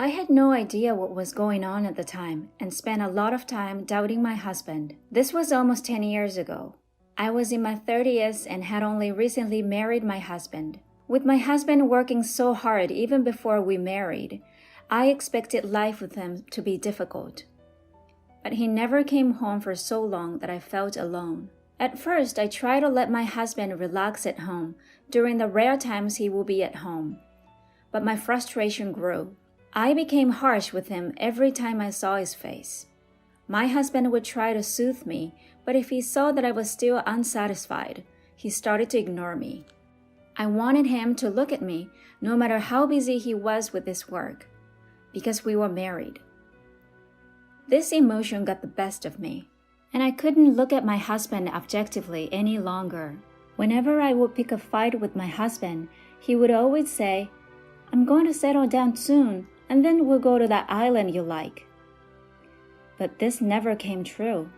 I had no idea what was going on at the time and spent a lot of time doubting my husband. This was almost 10 years ago. I was in my 30s and had only recently married my husband. With my husband working so hard even before we married, I expected life with him to be difficult. But he never came home for so long that I felt alone. At first, I tried to let my husband relax at home during the rare times he will be at home. But my frustration grew. I became harsh with him every time I saw his face. My husband would try to soothe me, but if he saw that I was still unsatisfied, he started to ignore me. I wanted him to look at me, no matter how busy he was with his work, because we were married. This emotion got the best of me, and I couldn't look at my husband objectively any longer. Whenever I would pick a fight with my husband, he would always say, "I'm going to settle down soon, and then we'll go to that island you like." But this never came true.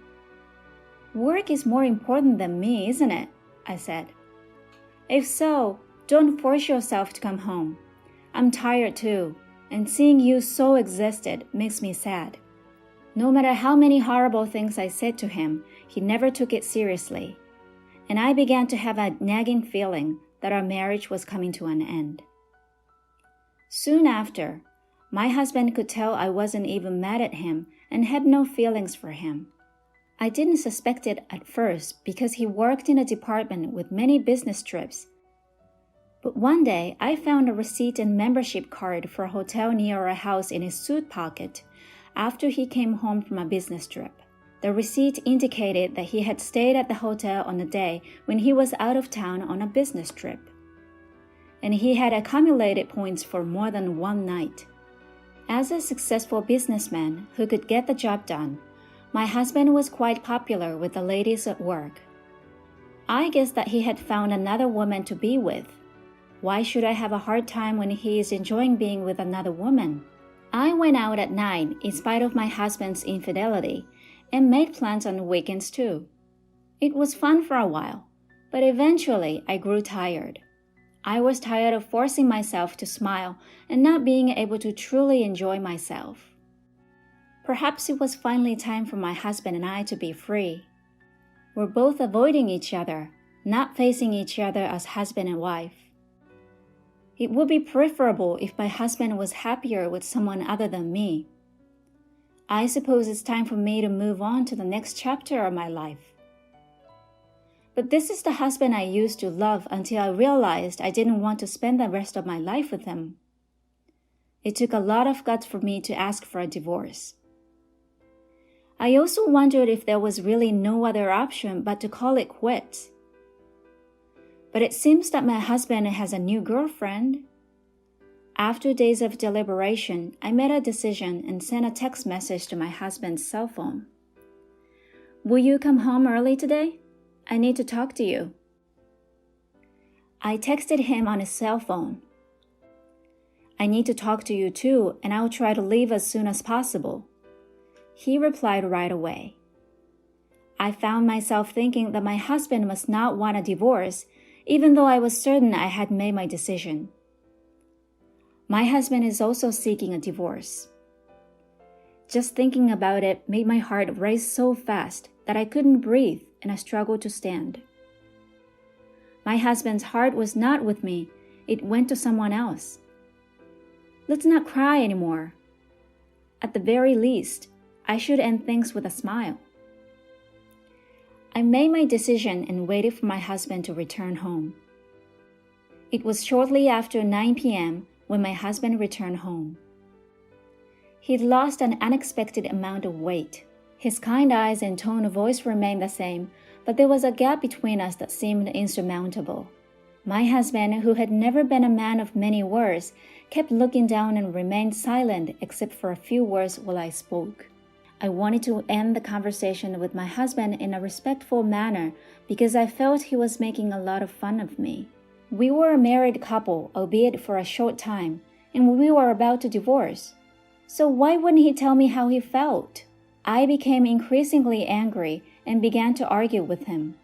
"Work is more important than me, isn't it?" I said. "If so, don't force yourself to come home. I'm tired too, and seeing you so exhausted makes me sad." No matter how many horrible things I said to him, he never took it seriously, and I began to have a nagging feeling that our marriage was coming to an end. Soon after, my husband could tell I wasn't even mad at him and had no feelings for him. I didn't suspect it at first because he worked in a department with many business trips. But one day, I found a receipt and membership card for a hotel near our house in his suit pocket after he came home from a business trip. The receipt indicated that he had stayed at the hotel on a day when he was out of town on a business trip, and he had accumulated points for more than one night. As a successful businessman who could get the job done, my husband was quite popular with the ladies at work. I guessed that he had found another woman to be with. Why should I have a hard time when he is enjoying being with another woman? I went out at night in spite of my husband's infidelity and made plans on the weekends too. It was fun for a while, but eventually I grew tired. I was tired of forcing myself to smile and not being able to truly enjoy myself. Perhaps it was finally time for my husband and I to be free. We're both avoiding each other, not facing each other as husband and wife. It would be preferable if my husband was happier with someone other than me. I suppose it's time for me to move on to the next chapter of my life. But this is the husband I used to love until I realized I didn't want to spend the rest of my life with him. It took a lot of guts for me to ask for a divorce. I also wondered if there was really no other option but to call it quits. But it seems that my husband has a new girlfriend. After days of deliberation, I made a decision and sent a text message to my husband's cell phone. "Will you come home early today? I need to talk to you." I texted him on his cell phone. "I need to talk to you too, and I'll try to leave as soon as possible." He replied right away. I found myself thinking that my husband must not want a divorce, even though I was certain I had made my decision. My husband is also seeking a divorce. Just thinking about it made my heart race so fast that I couldn't breathe and I struggled to stand. My husband's heart was not with me, it went to someone else. Let's not cry anymore. At the very least, I should end things with a smile. I made my decision and waited for my husband to return home. It was shortly after 9 p.m. when my husband returned home. He'd lost an unexpected amount of weight. His kind eyes and tone of voice remained the same, but there was a gap between us that seemed insurmountable. My husband, who had never been a man of many words, kept looking down and remained silent except for a few words while I spoke. I wanted to end the conversation with my husband in a respectful manner because I felt he was making a lot of fun of me. We were a married couple, albeit for a short time, and we were about to divorce. So why wouldn't he tell me how he felt? I became increasingly angry and began to argue with him.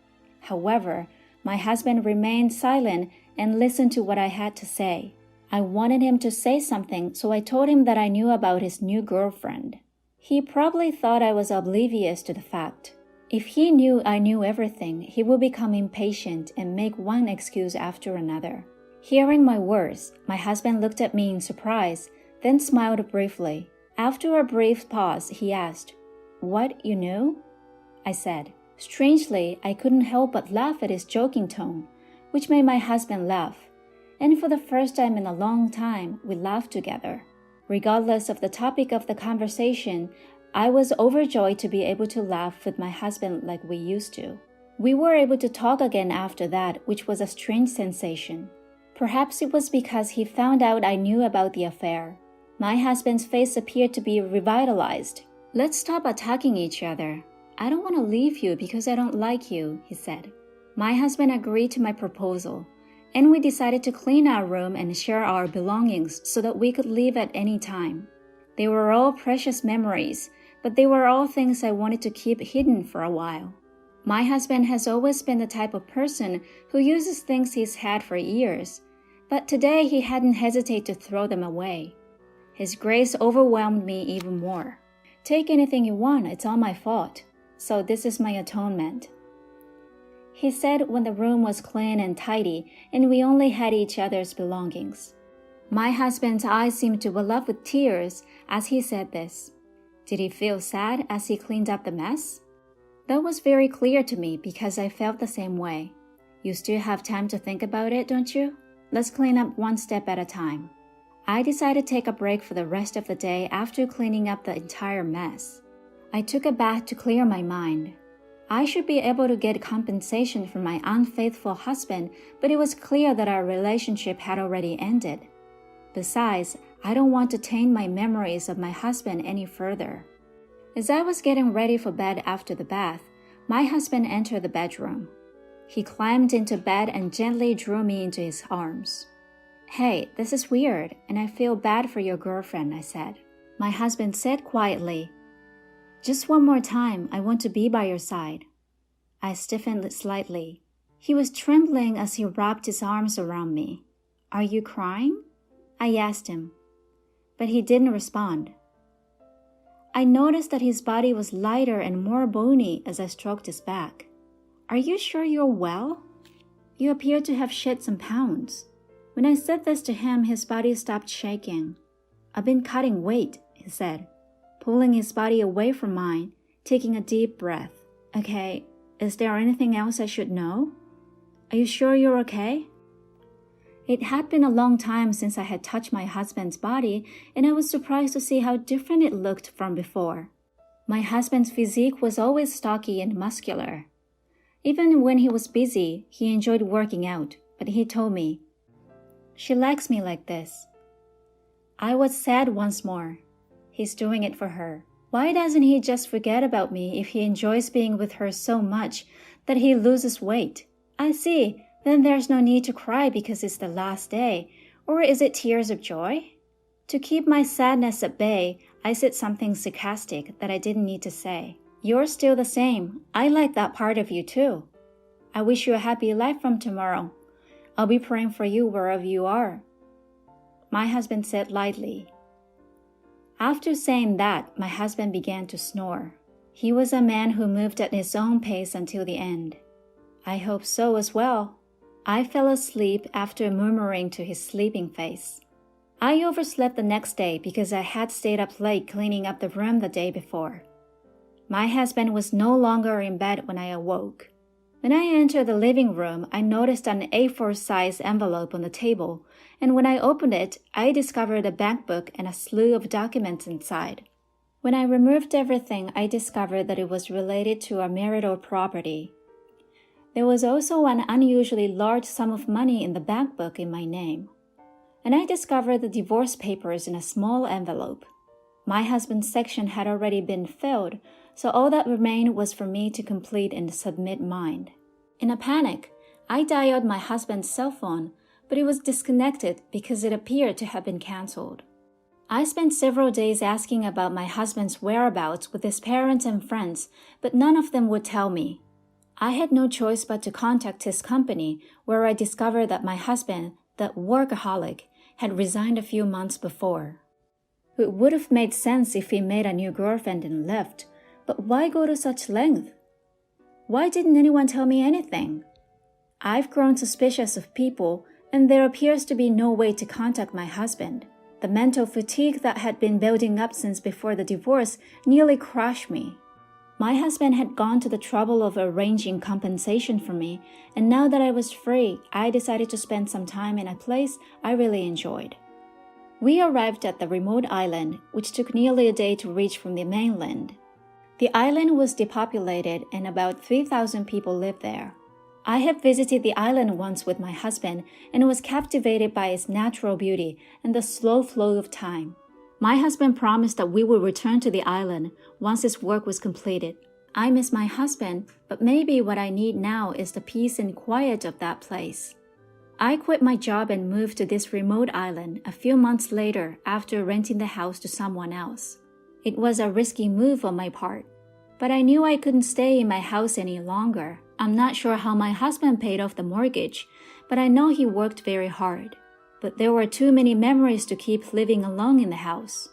However, my husband remained silent and listened to what I had to say. I wanted him to say something, so I told him that I knew about his new girlfriend. He probably thought I was oblivious to the fact. If he knew I knew everything, he would become impatient and make one excuse after another. Hearing my words, my husband looked at me in surprise, then smiled briefly. After a brief pause, he asked, "What, you knew?" I said. Strangely, I couldn't help but laugh at his joking tone, which made my husband laugh. And for the first time in a long time, we laughed together. Regardless of the topic of the conversation, I was overjoyed to be able to laugh with my husband like we used to. We were able to talk again after that, which was a strange sensation. Perhaps it was because he found out I knew about the affair. My husband's face appeared to be revitalized. "Let's stop attacking each other. I don't want to leave you because I don't like you," he said. My husband agreed to my proposal, and we decided to clean our room and share our belongings so that we could leave at any time. They were all precious memories, but they were all things I wanted to keep hidden for a while. My husband has always been the type of person who uses things he's had for years, but today he hadn't hesitated to throw them away. His grace overwhelmed me even more. "Take anything you want, it's all my fault, so this is my atonement," he said when the room was clean and tidy and we only had each other's belongings. My husband's eyes seemed to well up with tears as he said this. Did he feel sad as he cleaned up the mess? That was very clear to me because I felt the same way. You still have time to think about it, don't you? Let's clean up one step at a time. I decided to take a break for the rest of the day after cleaning up the entire mess. I took a bath to clear my mind. I should be able to get compensation from my unfaithful husband, but it was clear that our relationship had already ended. Besides, I don't want to taint my memories of my husband any further. As I was getting ready for bed after the bath, my husband entered the bedroom. He climbed into bed and gently drew me into his arms. "Hey, this is weird, and I feel bad for your girlfriend," I said. My husband said quietly, "Just one more time, I want to be by your side." I stiffened slightly. He was trembling as he wrapped his arms around me. "Are you crying?" I asked him, but he didn't respond. I noticed that his body was lighter and more bony as I stroked his back. "Are you sure you're well? You appear to have shed some pounds." When I said this to him, his body stopped shaking. "I've been cutting weight," he said, pulling his body away from mine, taking a deep breath. "Okay, is there anything else I should know? Are you sure you're okay?" It had been a long time since I had touched my husband's body, and I was surprised to see how different it looked from before. My husband's physique was always stocky and muscular. Even when he was busy, he enjoyed working out, but he told me, "She likes me like this." I was sad once more. He's doing it for her. Why doesn't he just forget about me if he enjoys being with her so much that he loses weight? I see. Then there's no need to cry because it's the last day, or is it tears of joy? To keep my sadness at bay, I said something sarcastic that I didn't need to say. "You're still the same. I like that part of you too. I wish you a happy life from tomorrow. I'll be praying for you wherever you are," my husband said lightly. After saying that, my husband began to snore. He was a man who moved at his own pace until the end. I hope so as well. I fell asleep after murmuring to his sleeping face. I overslept the next day because I had stayed up late cleaning up the room the day before. My husband was no longer in bed when I awoke. When I entered the living room, I noticed an A4-size envelope on the table, and when I opened it, I discovered a bank book and a slew of documents inside. When I removed everything, I discovered that it was related to our marital property. There was also an unusually large sum of money in the bank book in my name. And I discovered the divorce papers in a small envelope. My husband's section had already been filled, so all that remained was for me to complete and submit mine. In a panic, I dialed my husband's cell phone, but it was disconnected because it appeared to have been canceled. I spent several days asking about my husband's whereabouts with his parents and friends, but none of them would tell me. I had no choice but to contact his company, where I discovered that my husband, the workaholic, had resigned a few months before. It would have made sense if he made a new girlfriend and left, but why go to such length? Why didn't anyone tell me anything? I've grown suspicious of people, and there appears to be no way to contact my husband. The mental fatigue that had been building up since before the divorce nearly crushed me. My husband had gone to the trouble of arranging compensation for me, and now that I was free, I decided to spend some time in a place I really enjoyed. We arrived at the remote island, which took nearly a day to reach from the mainland. The island was depopulated and about 3,000 people lived there. I had visited the island once with my husband and was captivated by its natural beauty and the slow flow of time. My husband promised that we would return to the island once his work was completed. I miss my husband, but maybe what I need now is the peace and quiet of that place. I quit my job and moved to this remote island a few months later after renting the house to someone else. It was a risky move on my part, but I knew I couldn't stay in my house any longer. I'm not sure how my husband paid off the mortgage, but I know he worked very hard. But there were too many memories to keep living alone in the house.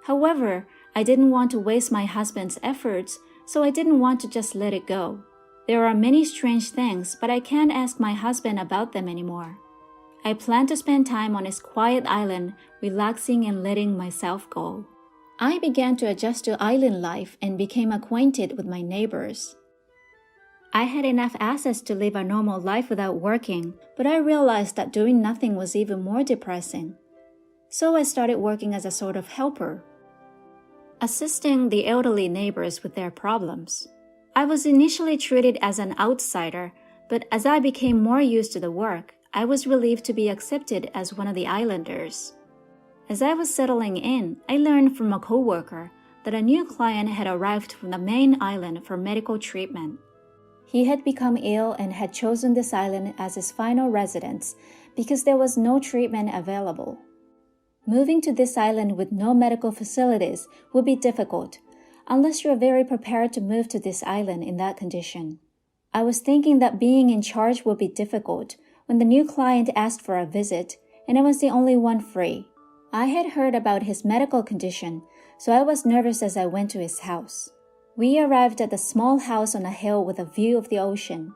However, I didn't want to waste my husband's efforts, so I didn't want to just let it go. There are many strange things, but I can't ask my husband about them anymore. I plan to spend time on his quiet island, relaxing and letting myself go. I began to adjust to island life and became acquainted with my neighbors. I had enough assets to live a normal life without working, but I realized that doing nothing was even more depressing. So I started working as a sort of helper, assisting the elderly neighbors with their problems. I was initially treated as an outsider, but as I became more used to the work, I was relieved to be accepted as one of the islanders. As I was settling in, I learned from a coworker that a new client had arrived from the main island for medical treatment. He had become ill and had chosen this island as his final residence because there was no treatment available. Moving to this island with no medical facilities would be difficult, unless you're very prepared to move to this island in that condition. I was thinking that being in charge would be difficult when the new client asked for a visit, and I was the only one free. I had heard about his medical condition, so I was nervous as I went to his house. We arrived at a small house on a hill with a view of the ocean.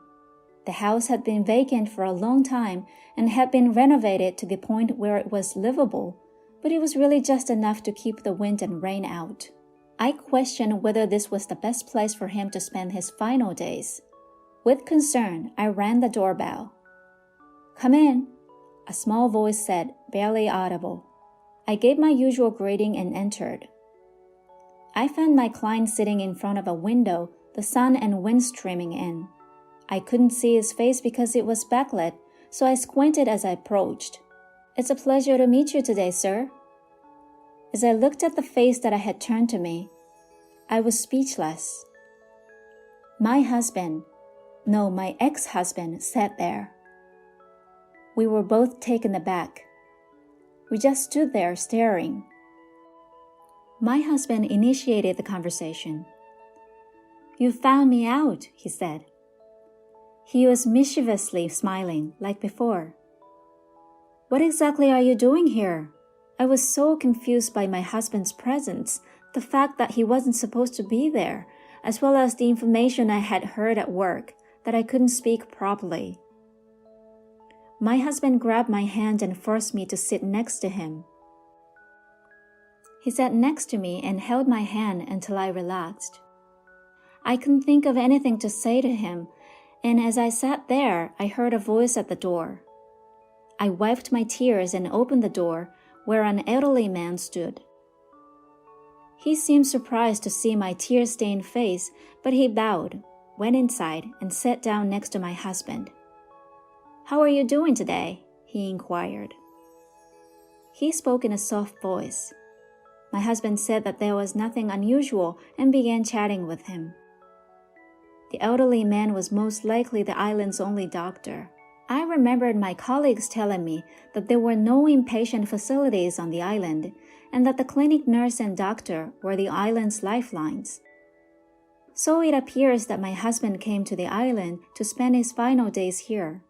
The house had been vacant for a long time and had been renovated to the point where it was livable, but it was really just enough to keep the wind and rain out. I questioned whether this was the best place for him to spend his final days. With concern, I rang the doorbell. "Come in," a small voice said, barely audible. I gave my usual greeting and entered. I found my client sitting in front of a window, the sun and wind streaming in. I couldn't see his face because it was backlit, so I squinted as I approached. "It's a pleasure to meet you today, sir." As I looked at the face that had turned to me, I was speechless. My ex-husband sat there. We were both taken aback. We just stood there staring. My husband initiated the conversation. "You found me out," he said. He was mischievously smiling, like before. "What exactly are you doing here?" I was so confused by my husband's presence, the fact that he wasn't supposed to be there, as well as the information I had heard at work, that I couldn't speak properly. My husband grabbed my hand and forced me to sit next to him. He sat next to me and held my hand until I relaxed. I couldn't think of anything to say to him, and as I sat there, I heard a voice at the door. I wiped my tears and opened the door, where an elderly man stood. He seemed surprised to see my tear-stained face, but he bowed, went inside, and sat down next to my husband. "How are you doing today?" he inquired. He spoke in a soft voice. My husband said that there was nothing unusual and began chatting with him. The elderly man was most likely the island's only doctor. I remembered my colleagues telling me that there were no inpatient facilities on the island and that the clinic nurse and doctor were the island's lifelines. So it appears that my husband came to the island to spend his final days here.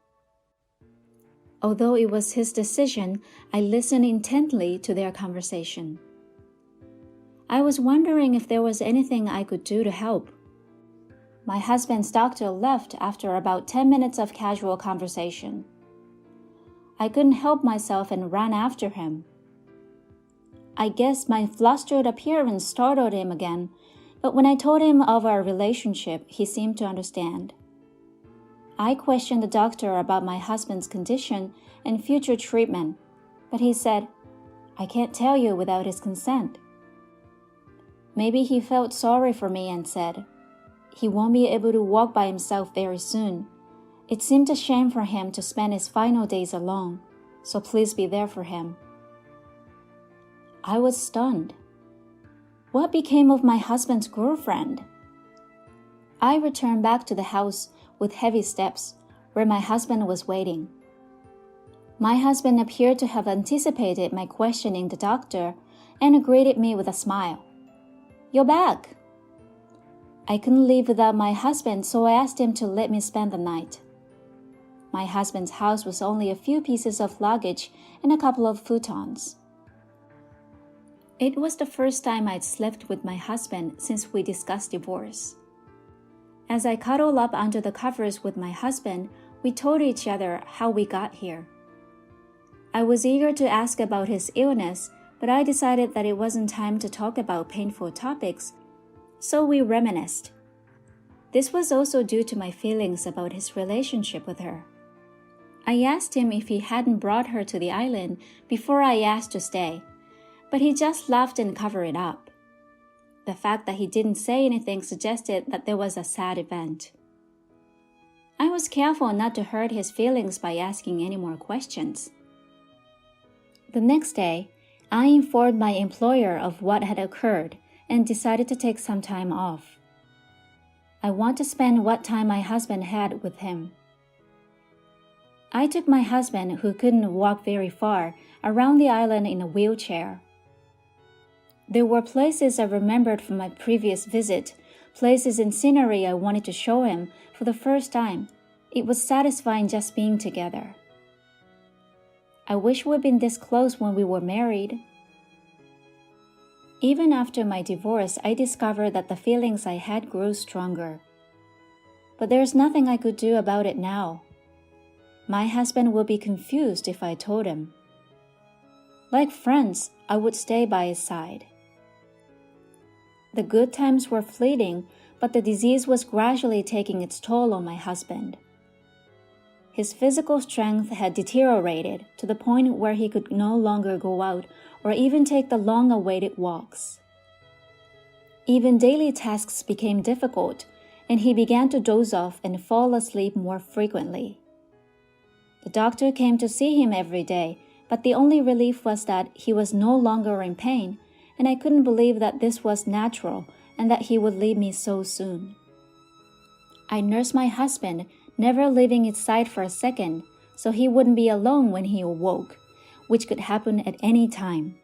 Although it was his decision, I listened intently to their conversation. I was wondering if there was anything I could do to help. My husband's doctor left after about 10 minutes of casual conversation. I couldn't help myself and ran after him. I guess my flustered appearance startled him again, but when I told him of our relationship, he seemed to understand. I questioned the doctor about my husband's condition and future treatment, but he said, "I can't tell you without his consent." Maybe he felt sorry for me and said, "He won't be able to walk by himself very soon. It seemed a shame for him to spend his final days alone, so please be there for him." I was stunned. What became of my husband's girlfriend? I returned back to the house with heavy steps, where my husband was waiting. My husband appeared to have anticipated my questioning the doctor and greeted me with a smile. "You're back." I couldn't leave without my husband, so I asked him to let me spend the night. My husband's house was only a few pieces of luggage and a couple of futons. It was the first time I'd slept with my husband since we discussed divorce. As I cuddled up under the covers with my husband, we told each other how we got here. I was eager to ask about his illness, but I decided that it wasn't time to talk about painful topics, so we reminisced. This was also due to my feelings about his relationship with her. I asked him if he hadn't brought her to the island before I asked to stay, but he just laughed and covered it up. The fact that he didn't say anything suggested that there was a sad event. I was careful not to hurt his feelings by asking any more questions. The next day, I informed my employer of what had occurred and decided to take some time off. I want to spend what time my husband had with him. I took my husband, who couldn't walk very far, around the island in a wheelchair. There were places I remembered from my previous visit, places and scenery I wanted to show him for the first time. It was satisfying just being together. I wish we'd been this close when we were married. Even after my divorce, I discovered that the feelings I had grew stronger. But there's nothing I could do about it now. My husband would be confused if I told him. Like friends, I would stay by his side. The good times were fleeting, but the disease was gradually taking its toll on my husband. His physical strength had deteriorated to the point where he could no longer go out or even take the long-awaited walks. Even daily tasks became difficult, and he began to doze off and fall asleep more frequently. The doctor came to see him every day, but the only relief was that he was no longer in pain, and I couldn't believe that this was natural and that he would leave me so soon. I nursed my husband, never leaving his side for a second, so he wouldn't be alone when he awoke, which could happen at any time.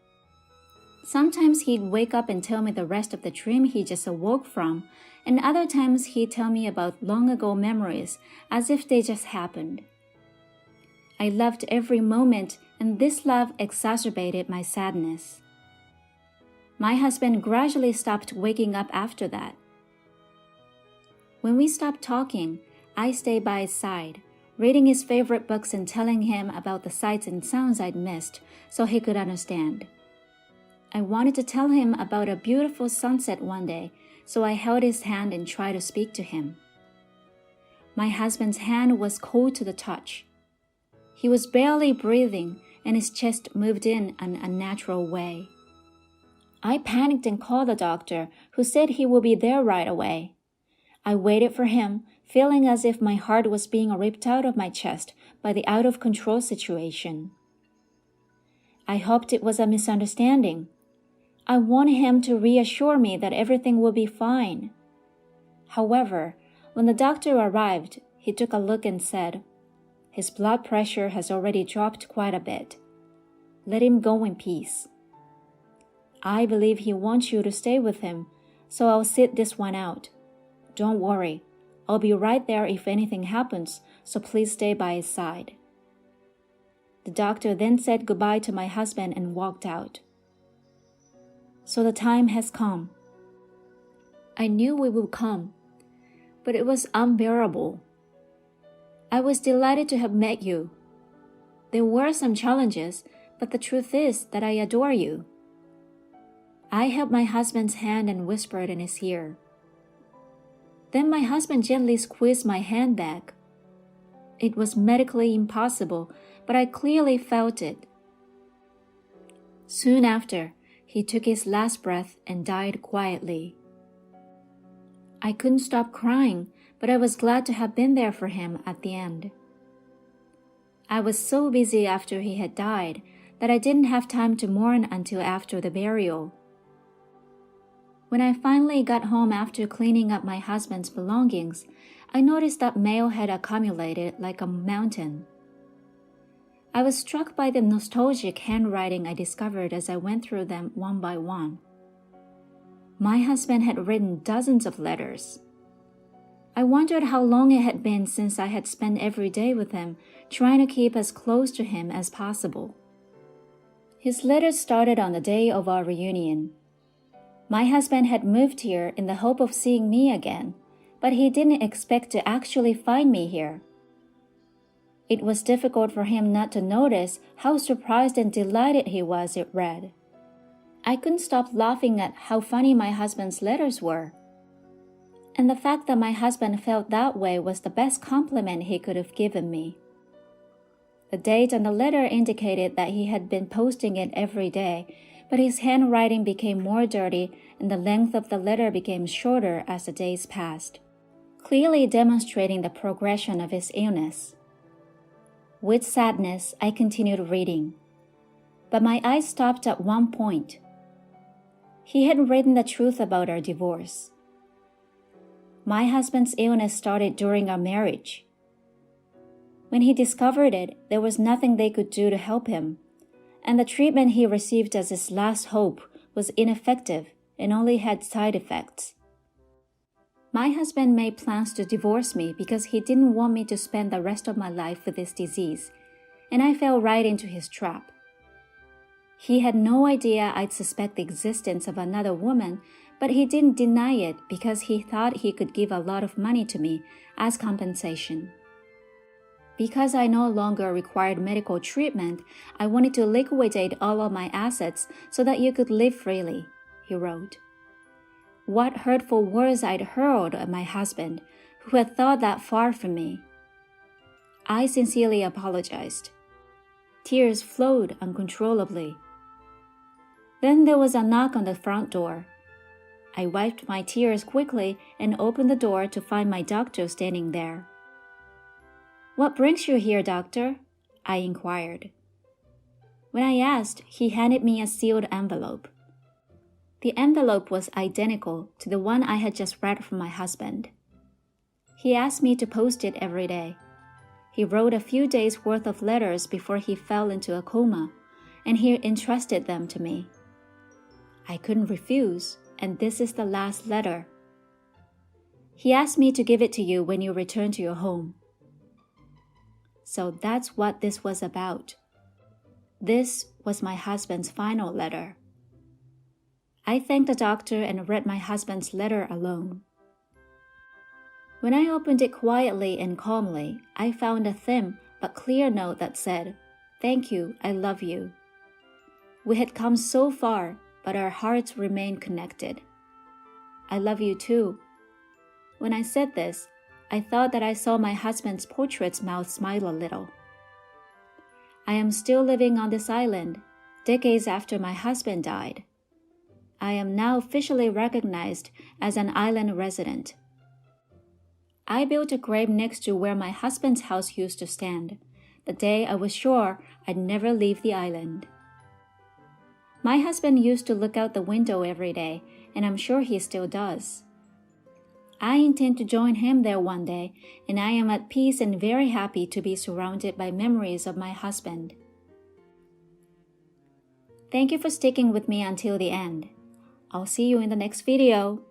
Sometimes he'd wake up and tell me the rest of the dream he just awoke from, and other times he'd tell me about long-ago memories as if they just happened. I loved every moment, and this love exacerbated my sadness. My husband gradually stopped waking up after that. When we stopped talking, I stayed by his side, reading his favorite books and telling him about the sights and sounds I'd missed so he could understand. I wanted to tell him about a beautiful sunset one day, so I held his hand and tried to speak to him. My husband's hand was cold to the touch. He was barely breathing, and his chest moved in an unnatural way. I panicked and called the doctor, who said he would be there right away. I waited for him, feeling as if my heart was being ripped out of my chest by the out-of-control situation. I hoped it was a misunderstanding. I wanted him to reassure me that everything would be fine. However, when the doctor arrived, he took a look and said, "His blood pressure has already dropped quite a bit. Let him go in peace. I believe he wants you to stay with him, so I'll sit this one out. Don't worry, I'll be right there if anything happens, so please stay by his side." The doctor then said goodbye to my husband and walked out. So the time has come. I knew it would come, but it was unbearable. I was delighted to have met you. There were some challenges, but the truth is that I adore you. I held my husband's hand and whispered in his ear. Then my husband gently squeezed my hand back. It was medically impossible, but I clearly felt it. Soon after, he took his last breath and died quietly. I couldn't stop crying, but I was glad to have been there for him at the end. I was so busy after he had died that I didn't have time to mourn until after the burial. When I finally got home after cleaning up my husband's belongings, I noticed that mail had accumulated like a mountain. I was struck by the nostalgic handwriting I discovered as I went through them one by one. My husband had written dozens of letters. I wondered how long it had been since I had spent every day with him, trying to keep as close to him as possible. His letters started on the day of our reunion. My husband had moved here in the hope of seeing me again, but he didn't expect to actually find me here. It was difficult for him not to notice how surprised and delighted he was, it read. I couldn't stop laughing at how funny my husband's letters were. And the fact that my husband felt that way was the best compliment he could have given me. The date on the letter indicated that he had been posting it every day, but his handwriting became more dirty and the length of the letter became shorter as the days passed, clearly demonstrating the progression of his illness. With sadness, I continued reading, but my eyes stopped at one point. He had written the truth about our divorce. My husband's illness started during our marriage. When he discovered it, there was nothing they could do to help him, and the treatment he received as his last hope was ineffective and only had side effects. My husband made plans to divorce me because he didn't want me to spend the rest of my life with this disease, and I fell right into his trap. He had no idea I'd suspect the existence of another woman, but he didn't deny it because he thought he could give a lot of money to me as compensation. Because I no longer required medical treatment, I wanted to liquidate all of my assets so that you could live freely, he wrote. What hurtful words I'd hurled at my husband, who had thought that far from me. I sincerely apologized. Tears flowed uncontrollably. Then there was a knock on the front door. I wiped my tears quickly and opened the door to find my doctor standing there. What brings you here, doctor? I inquired. When I asked, he handed me a sealed envelope. The envelope was identical to the one I had just read from my husband. He asked me to post it every day. He wrote a few days' worth of letters before he fell into a coma, and he entrusted them to me. I couldn't refuse, and this is the last letter. He asked me to give it to you when you return to your home. So that's what this was about. This was my husband's final letter. I thanked the doctor and read my husband's letter alone. When I opened it quietly and calmly, I found a thin but clear note that said, "Thank you, I love you." We had come so far, but our hearts remained connected. I love you too. When I said this, I thought that I saw my husband's portrait's mouth smile a little. I am still living on this island, decades after my husband died. I am now officially recognized as an island resident. I built a grave next to where my husband's house used to stand, the day I was sure I'd never leave the island. My husband used to look out the window every day, and I'm sure he still does. I intend to join him there one day, and I am at peace and very happy to be surrounded by memories of my husband. Thank you for sticking with me until the end. I'll see you in the next video.